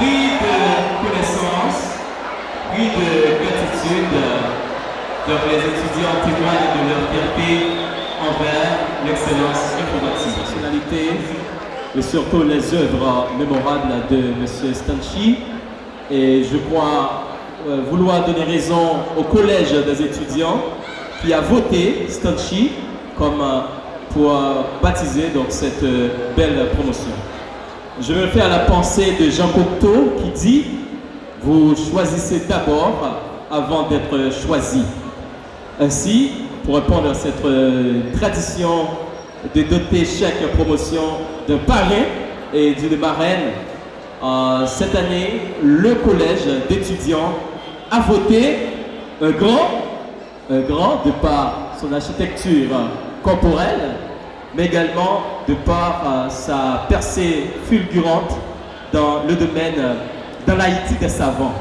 prix de connaissance, prix de gratitude. Donc les étudiants témoignent de leur fierté envers l'excellence informatique. Personnalité et surtout les œuvres mémorables de M. Stanchi. Et je crois vouloir donner raison au collège des étudiants qui a voté Stanchi comme pour baptiser donc, cette belle promotion. Je me fais à la pensée de Jean Cocteau qui dit « Vous choisissez d'abord avant d'être choisi ». Ainsi, pour répondre à cette tradition de doter chaque promotion d'un parrain et d'une marraine, cette année, le collège d'étudiants a voté un grand de par son architecture corporelle, mais également de par sa percée fulgurante dans le domaine, dans l'Haïti des savants.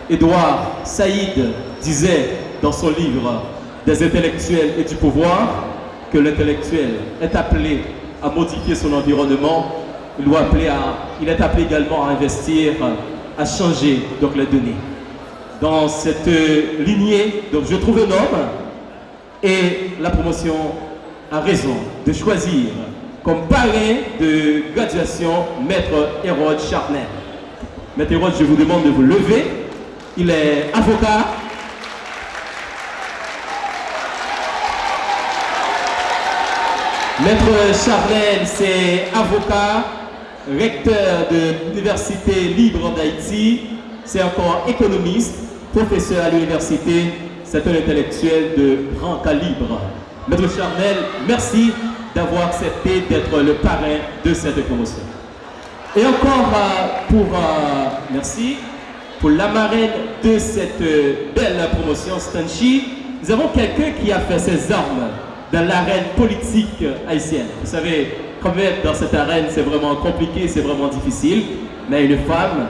Édouard Saïd disait dans son livre Des intellectuels et du pouvoir que l'intellectuel est appelé à modifier son environnement, il est appelé également à investir, à changer donc, les données. Dans cette lignée, donc, je trouve un homme et la promotion a raison de choisir comme parrain de graduation Maître Hérode Charnel. Maître Hérode, je vous demande de vous lever. Il est avocat. Maître Charnel, c'est avocat, recteur de l'Université libre d'Haïti, c'est encore économiste, professeur à l'université, c'est un intellectuel de grand calibre. Maître Charnel, merci d'avoir accepté d'être le parrain de cette promotion. Et encore merci pour la marraine de cette belle promotion Stanchi. Nous avons quelqu'un qui a fait ses armes dans l'arène politique haïtienne. Vous savez, quand même dans cette arène, c'est vraiment compliqué, c'est vraiment difficile. Mais une femme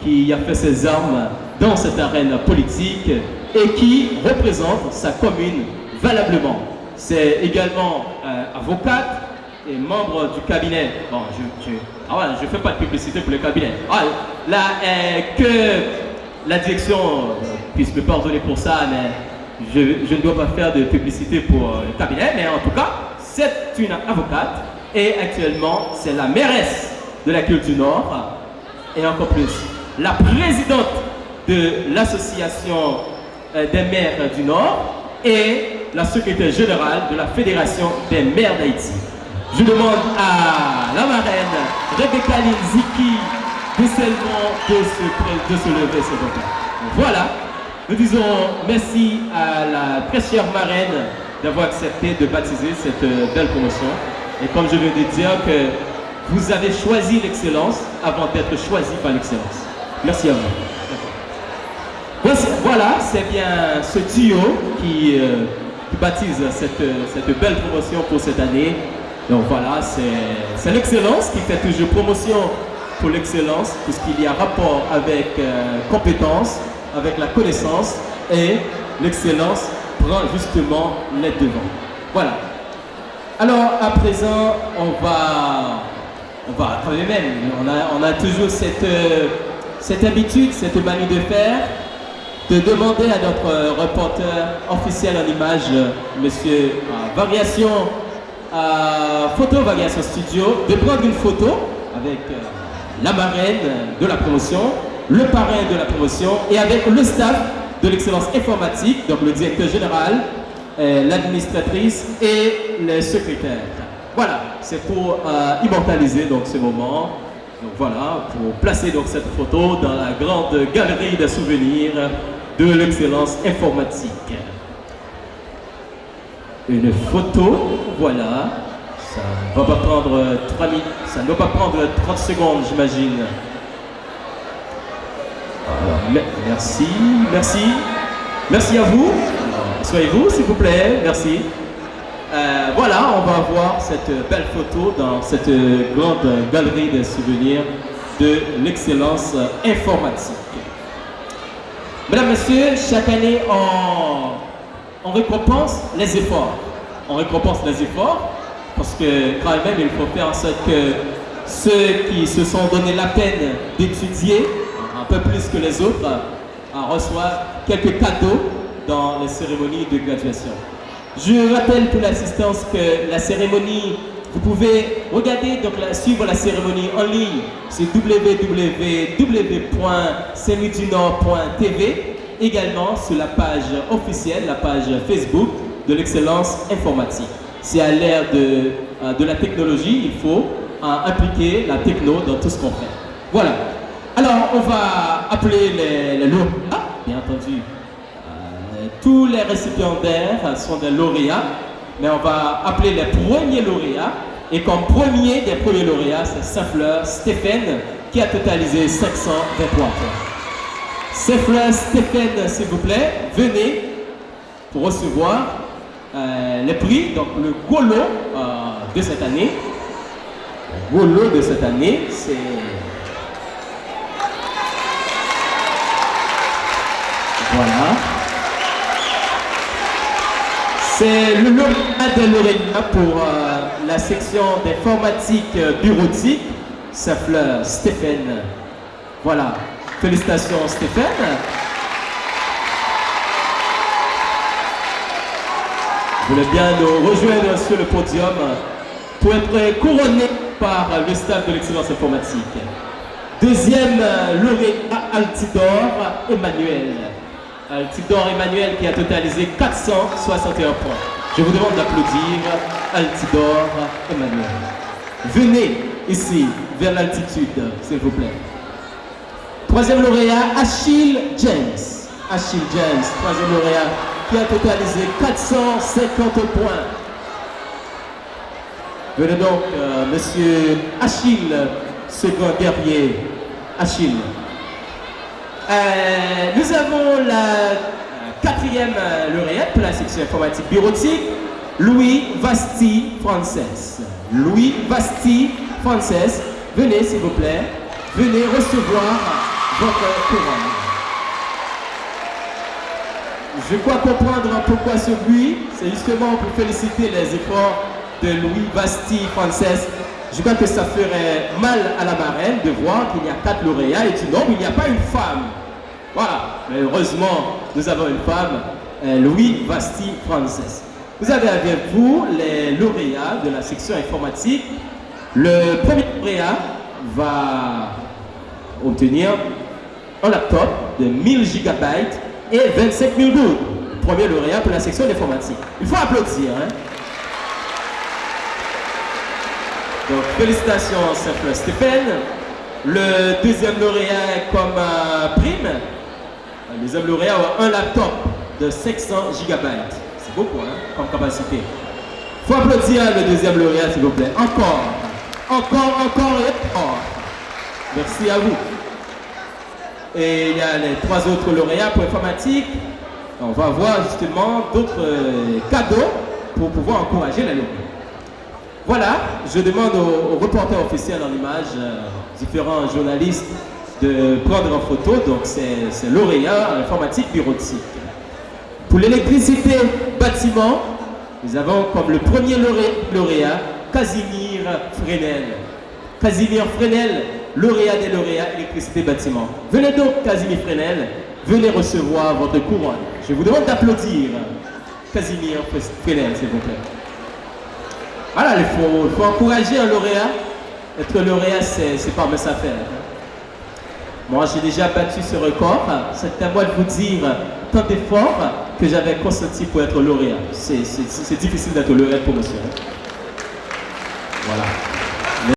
qui a fait ses armes dans cette arène politique et qui représente sa commune valablement. C'est également avocate et membre du cabinet. Bon, je fais pas de publicité pour le cabinet. Que la direction puisse me pardonner pour ça, mais je ne dois pas faire de publicité pour le cabinet, mais en tout cas, c'est une avocate et actuellement, c'est la mairesse de la Culture du Nord et encore plus, la présidente de l'association des maires du Nord et la secrétaire générale de la Fédération des maires d'Haïti. Je demande à la marraine Rebecca Linziki de se lever, s'il vous plaît. Voilà. Nous disons merci à la très chère marraine d'avoir accepté de baptiser cette belle promotion. Et comme je viens de dire que vous avez choisi l'excellence avant d'être choisi par l'excellence. Merci à vous. Voilà, c'est bien ce duo qui baptise cette belle promotion pour cette année. Donc voilà, c'est l'excellence qui fait toujours promotion pour l'excellence, puisqu'il y a rapport avec compétence, avec la connaissance, et l'excellence prend justement les devants. Voilà. Alors à présent, on va quand même, on a toujours cette habitude, cette manie de faire, de demander à notre reporter officiel en images, monsieur Photo Variation Studio, de prendre une photo avec la marraine de la promotion, le parrain de la promotion et avec le staff de l'excellence informatique, donc le directeur général, l'administratrice et les secrétaires. Voilà, c'est pour immortaliser donc ce moment. Donc voilà, pour placer donc cette photo dans la grande galerie des souvenirs de l'excellence informatique. Une photo, voilà, ça ne va pas prendre 3 minutes, ça ne doit pas prendre 30 secondes, j'imagine. Merci, merci. Merci à vous. Soyez-vous, s'il vous plaît. Merci. Voilà, on va voir cette belle photo dans cette grande galerie des souvenirs de l'excellence informatique. Mesdames, Messieurs, chaque année, on récompense les efforts. On récompense les efforts parce que quand même, il faut faire en sorte que Ceux qui se sont donné la peine d'étudier un peu plus que les autres reçoivent quelques cadeaux dans les cérémonies de graduation. Je rappelle pour l'assistance que la cérémonie, vous pouvez regarder, donc suivre la cérémonie en ligne sur www.saintlouisdunord.tv, également sur la page officielle, la page Facebook de l'excellence informatique. C'est à l'ère de la technologie, il faut impliquer la techno dans tout ce qu'on fait. Voilà. Alors, on va appeler les lauréats, bien entendu. Tous les récipiendaires sont des lauréats, mais on va appeler les premiers lauréats. Et comme premier des premiers lauréats, c'est Saint-Fleur Stéphane qui a totalisé 523 points. Saint-Fleur Stéphane, s'il vous plaît, venez pour recevoir les prix, donc le gros lot de cette année. Le gros lot de cette année, c'est... Voilà. C'est le lauréat des lauréats pour la section d'informatique bureautique, Saint-Fleur Stéphane. Voilà. Félicitations Stéphane. Vous voulez bien nous rejoindre sur le podium pour être couronné par le staff de l'excellence informatique. Deuxième lauréat, Altidor Emmanuel. Altidor Emmanuel qui a totalisé 461 points. Je vous demande d'applaudir Altidor Emmanuel. Venez ici, vers l'altitude, s'il vous plaît. Troisième lauréat, Achille James. Achille James, troisième lauréat, qui a totalisé 450 points. Venez donc, monsieur Achille, second guerrier. Achille. Nous avons la quatrième lauréate pour la section informatique bureautique, Louis Vasti Frances. Louis Vasti Frances, venez s'il vous plaît, venez recevoir votre couronne. Je crois comprendre pourquoi ce bruit, c'est justement pour féliciter les efforts de Louis Vasti Frances. Je crois que ça ferait mal à la marraine de voir qu'il y a 4 lauréats et du nombre, il n'y a pas une femme. Voilà, mais heureusement, nous avons une femme, Louis Vasti Frances. Vous avez avec vous les lauréats de la section informatique. Le premier lauréat va obtenir un laptop de 1000 GB et 25 000 gouttes. Premier lauréat pour la section d'informatique. Il faut applaudir. Hein? Donc, félicitations Saint-Fleur Stéphane. Le deuxième lauréat comme prime, le deuxième lauréat a un laptop de 500 GB. C'est beaucoup hein, comme capacité. Il faut applaudir le deuxième lauréat s'il vous plaît. Encore et encore. Merci à vous. Et il y a les 3 autres lauréats pour informatique. On va avoir justement d'autres cadeaux pour pouvoir encourager les lauréats. Voilà, je demande aux reporters officiels en images, différents journalistes, de prendre en photo. Donc c'est lauréat en informatique bureautique. Pour l'électricité bâtiment, nous avons comme le premier lauréat Casimir Fresnel. Casimir Fresnel, lauréat des lauréats électricité bâtiment. Venez donc Casimir Fresnel, venez recevoir votre couronne. Je vous demande d'applaudir Casimir Fresnel, s'il vous plaît. Voilà, il faut encourager un lauréat. Être lauréat, c'est pas mes affaires. Moi, j'ai déjà battu ce record. C'est à moi de vous dire tant d'efforts que j'avais consenti pour être lauréat. C'est difficile d'être lauréat pour monsieur. Voilà.